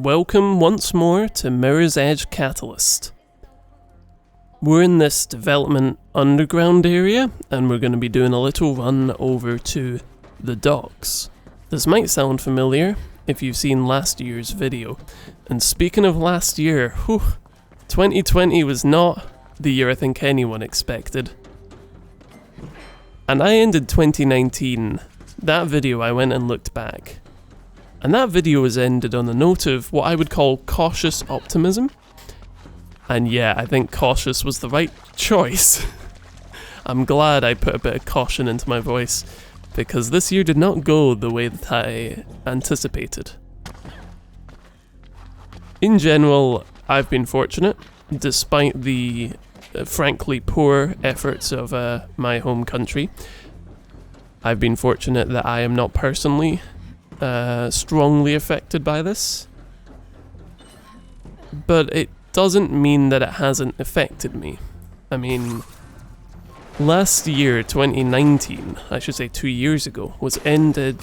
welcome once more to Mirror's Edge Catalyst. We're in this development underground area, and we're going to be doing a little run over to the docks. This might sound familiar if you've seen last year's video. And speaking of last year, 2020 was not the year I think anyone expected. And I ended 2019. That video I went and looked back. And that video was ended on a note of what I would call cautious optimism. And yeah, I think cautious was the right choice. I'm glad I put a bit of caution into my voice, because this year did not go the way that I anticipated. In general, I've been fortunate, despite the frankly poor efforts of my home country. I've been fortunate that I am not personally strongly affected by this. But it doesn't mean that it hasn't affected me. I mean, last year, 2019, I should say 2 years ago, was ended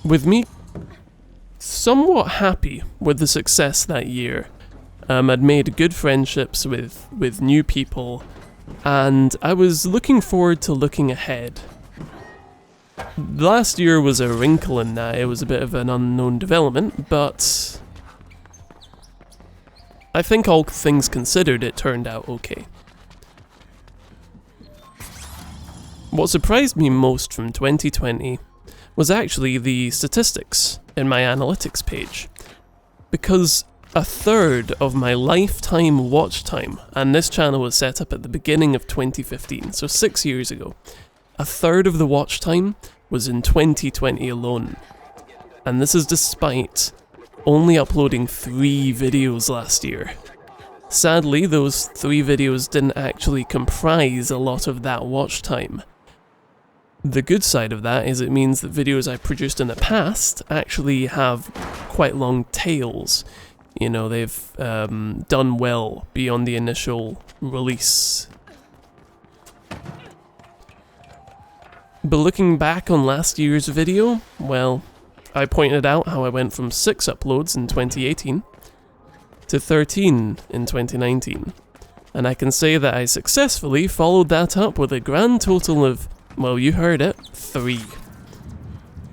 with me somewhat happy with the success that year. I'd made good friendships with new people, and I was looking forward to looking ahead. Last year was a wrinkle in that. It was a bit of an unknown development, but I think all things considered, it turned out okay. What surprised me most from 2020 was actually the statistics in my analytics page, because a third of my lifetime watch time, and this channel was set up at the beginning of 2015, so 6 years ago, a third of the watch time was in 2020 alone. And this is despite only uploading 3 videos last year. Sadly, those 3 videos didn't actually comprise a lot of that watch time. The good side of that is it means that videos I produced in the past actually have quite long tails. You know, they've done well beyond the initial release. But looking back on last year's video, well, I pointed out how I went from 6 uploads in 2018 to 13 in 2019. And I can say that I successfully followed that up with a grand total of, well, you heard it, 3.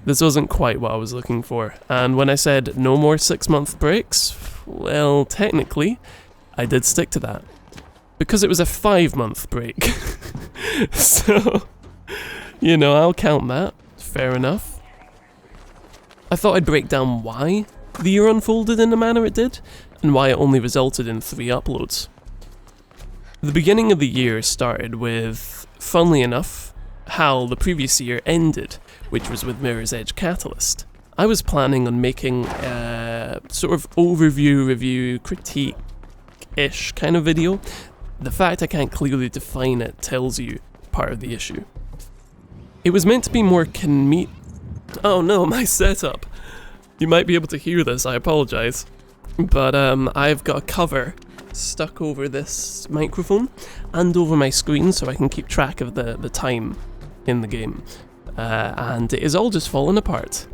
This wasn't quite what I was looking for, and when I said no more 6-month breaks, well, technically, I did stick to that. Because it was a 5-month break. So, you know, I'll count that. Fair enough. I thought I'd break down why the year unfolded in the manner it did, and why it only resulted in 3 uploads. The beginning of the year started with, funnily enough, how the previous year ended, which was with Mirror's Edge Catalyst. I was planning on making a sort of overview, review, critique-ish kind of video. The fact I can't clearly define it tells you part of the issue. It was meant to be more oh no, my setup! You might be able to hear this, I apologise. But I've got a cover stuck over this microphone and over my screen so I can keep track of the time in the game. And it is all just falling apart.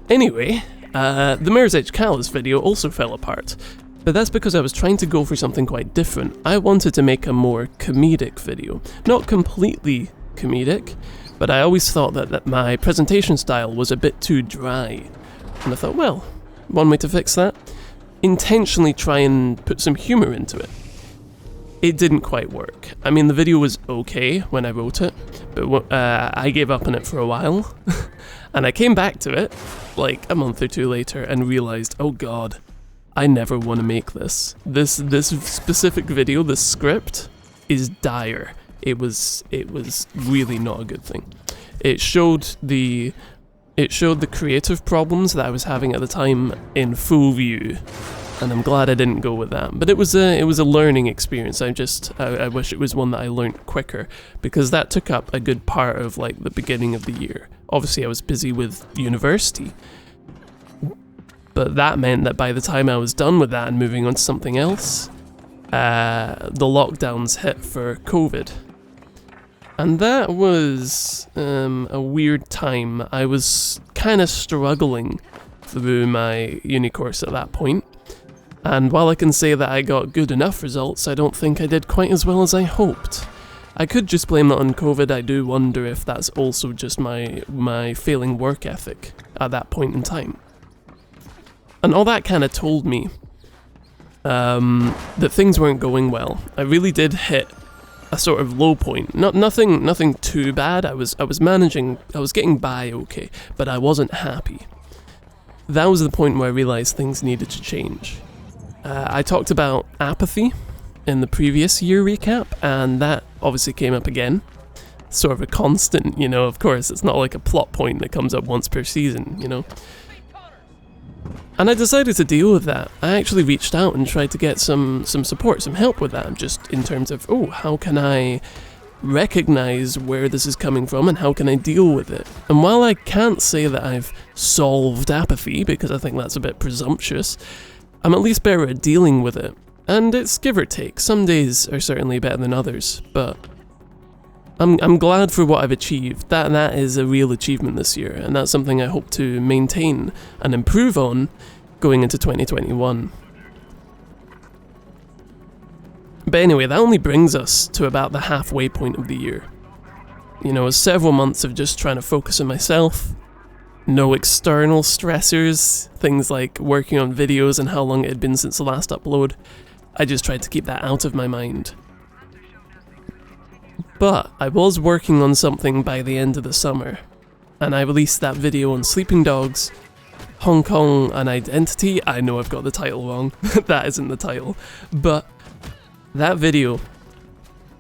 Anyway, the Mirror's Edge Catalyst video also fell apart, but that's because I was trying to go for something quite different. I wanted to make a more comedic video. Not completely comedic, but I always thought that my presentation style was a bit too dry. And I thought, well, one way to fix that, intentionally try and put some humour into it. It didn't quite work. I mean, the video was okay when I wrote it, but I gave up on it for a while. And I came back to it, like a month or 2 later, and realised, oh god, I never want to make this. This specific video, this script, is dire. It was really not a good thing. It showed the creative problems that I was having at the time in full view, and I'm glad I didn't go with that. But it was a learning experience. I wish it was one that I learned quicker, because that took up a good part of like the beginning of the year. Obviously I was busy with university, but that meant that by the time I was done with that and moving on to something else, the lockdowns hit for COVID. And that was a weird time. I was kind of struggling through my uni course at that point. And while I can say that I got good enough results, I don't think I did quite as well as I hoped. I could just blame that on COVID. I do wonder if that's also just my failing work ethic at that point in time. And all that kind of told me that things weren't going well. I really did hit a sort of low point. Nothing too bad. I was managing. I was getting by okay, but I wasn't happy. That was the point where I realized things needed to change. I talked about apathy in the previous year recap, and that obviously came up again. Sort of a constant, you know, of course, it's not like a plot point that comes up once per season, you know. And I decided to deal with that. I actually reached out and tried to get some support, some help with that, just in terms of, oh, how can I recognize where this is coming from and how can I deal with it? And while I can't say that I've solved apathy, because I think that's a bit presumptuous, I'm at least better at dealing with it. And it's give or take. Some days are certainly better than others, but I'm glad for what I've achieved. That is a real achievement this year, and that's something I hope to maintain and improve on going into 2021. But anyway, that only brings us to about the halfway point of the year. You know, several months of just trying to focus on myself, no external stressors, things like working on videos and how long it had been since the last upload. I just tried to keep that out of my mind. But I was working on something by the end of the summer, and I released that video on sleeping dogs, Hong Kong an identity. I know I've got the title wrong, that isn't the title, but that video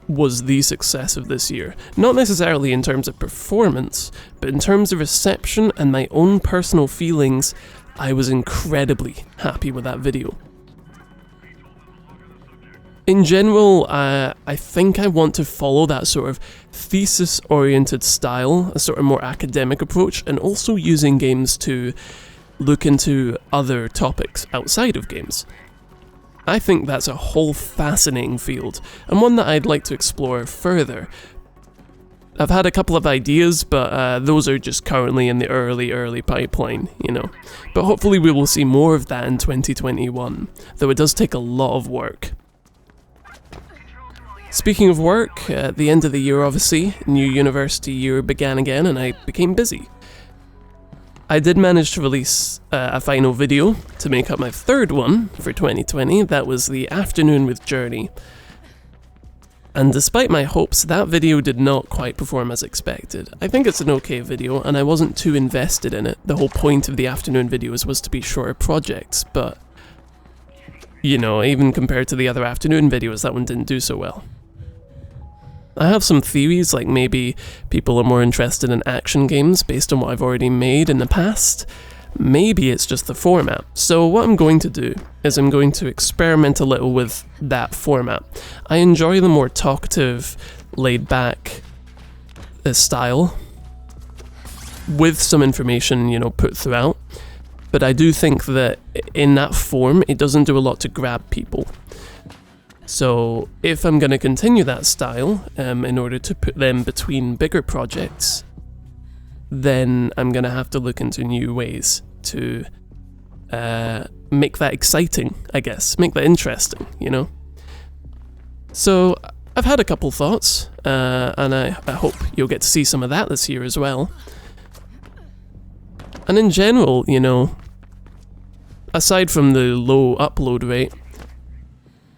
was the success of this year. Not necessarily in terms of performance, but in terms of reception and my own personal feelings. I was incredibly happy with that video. In general, I think I want to follow that sort of thesis-oriented style, a sort of more academic approach, and also using games to look into other topics outside of games. I think that's a whole fascinating field, and one that I'd like to explore further. I've had a couple of ideas, but those are just currently in the early pipeline, you know. But hopefully we will see more of that in 2021, though it does take a lot of work. Speaking of work, at the end of the year obviously, new university year began again and I became busy. I did manage to release a final video to make up my third one for 2020, that was the afternoon with Journey. And despite my hopes, that video did not quite perform as expected. I think it's an okay video and I wasn't too invested in it. The whole point of the afternoon videos was to be shorter projects, but you know, even compared to the other afternoon videos, that one didn't do so well. I have some theories, like maybe people are more interested in action games based on what I've already made in the past. Maybe it's just the format. So what I'm going to do is I'm going to experiment a little with that format. I enjoy the more talkative, laid-back style, with some information, you know, put throughout. But I do think that in that form, it doesn't do a lot to grab people. So if I'm going to continue that style, in order to put them between bigger projects, then I'm going to have to look into new ways to make that exciting, I guess, make that interesting, you know? So I've had a couple thoughts, and I hope you'll get to see some of that this year as well. And in general, you know, aside from the low upload rate,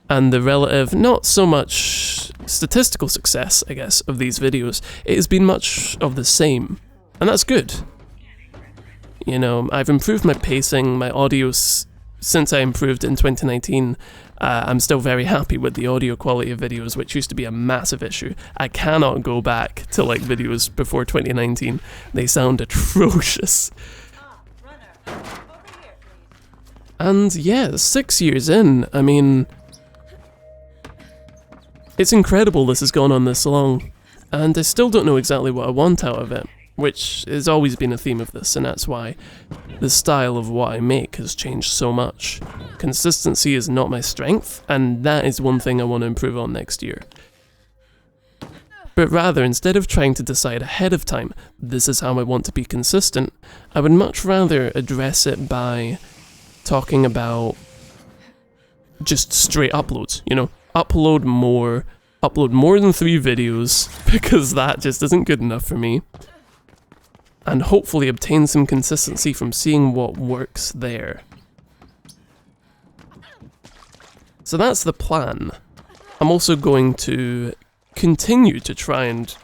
and the relative, not so much statistical success, I guess, of these videos, it has been much of the same. And that's good. You know, I've improved my pacing, my audio, since I improved in 2019. I'm still very happy with the audio quality of videos, which used to be a massive issue. I cannot go back to like videos before 2019. They sound atrocious. And yeah, 6 years in, I mean, it's incredible this has gone on this long, and I still don't know exactly what I want out of it, which has always been a theme of this, and that's why the style of what I make has changed so much. Consistency is not my strength, and that is one thing I want to improve on next year. But rather, instead of trying to decide ahead of time, this is how I want to be consistent, I would much rather address it by talking about just straight uploads, you know? Upload more than 3 videos, because that just isn't good enough for me. And hopefully obtain some consistency from seeing what works there. So that's the plan. I'm also going to continue to try and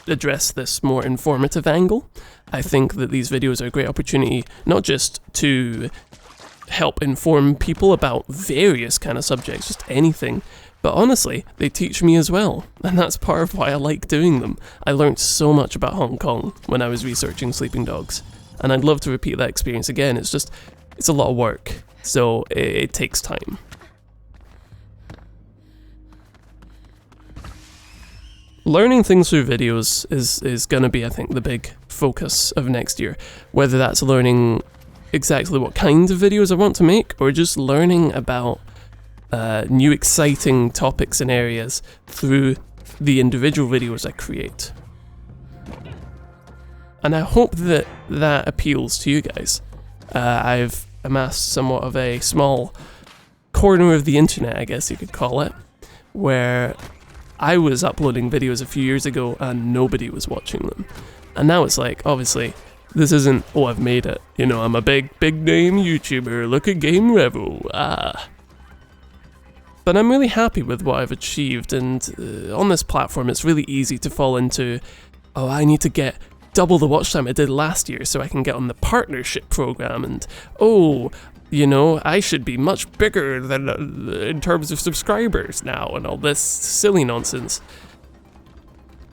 address this more informative angle. I think that these videos are a great opportunity not just to help inform people about various kind of subjects, just anything, but honestly, they teach me as well, and that's part of why I like doing them. I learned so much about Hong Kong when I was researching sleeping dogs, and I'd love to repeat that experience again. It's a lot of work, so it takes time. Learning things through videos is going to be, I think, the big focus of next year. Whether that's learning exactly what kind of videos I want to make, or just learning about new exciting topics and areas through the individual videos I create. And I hope that that appeals to you guys. I've amassed somewhat of a small corner of the internet, I guess you could call it, where I was uploading videos a few years ago and nobody was watching them. And now it's like, obviously, this isn't, oh, I've made it. You know, I'm a big name YouTuber, look at Game Revo, But I'm really happy with what I've achieved, and on this platform it's really easy to fall into, oh, I need to get double the watch time I did last year so I can get on the partnership program, and oh, you know, I should be much bigger than in terms of subscribers now, and all this silly nonsense.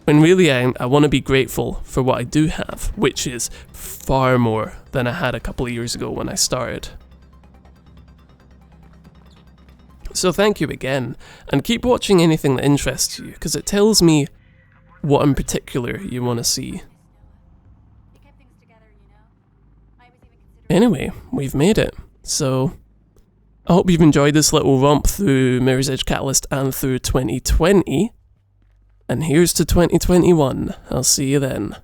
When really I want to be grateful for what I do have, which is far more than I had a couple of years ago when I started. So thank you again, and keep watching anything that interests you, because it tells me what in particular you want to see. Anyway, we've made it, so I hope you've enjoyed this little romp through Mirror's Edge Catalyst and through 2020, and here's to 2021. I'll see you then.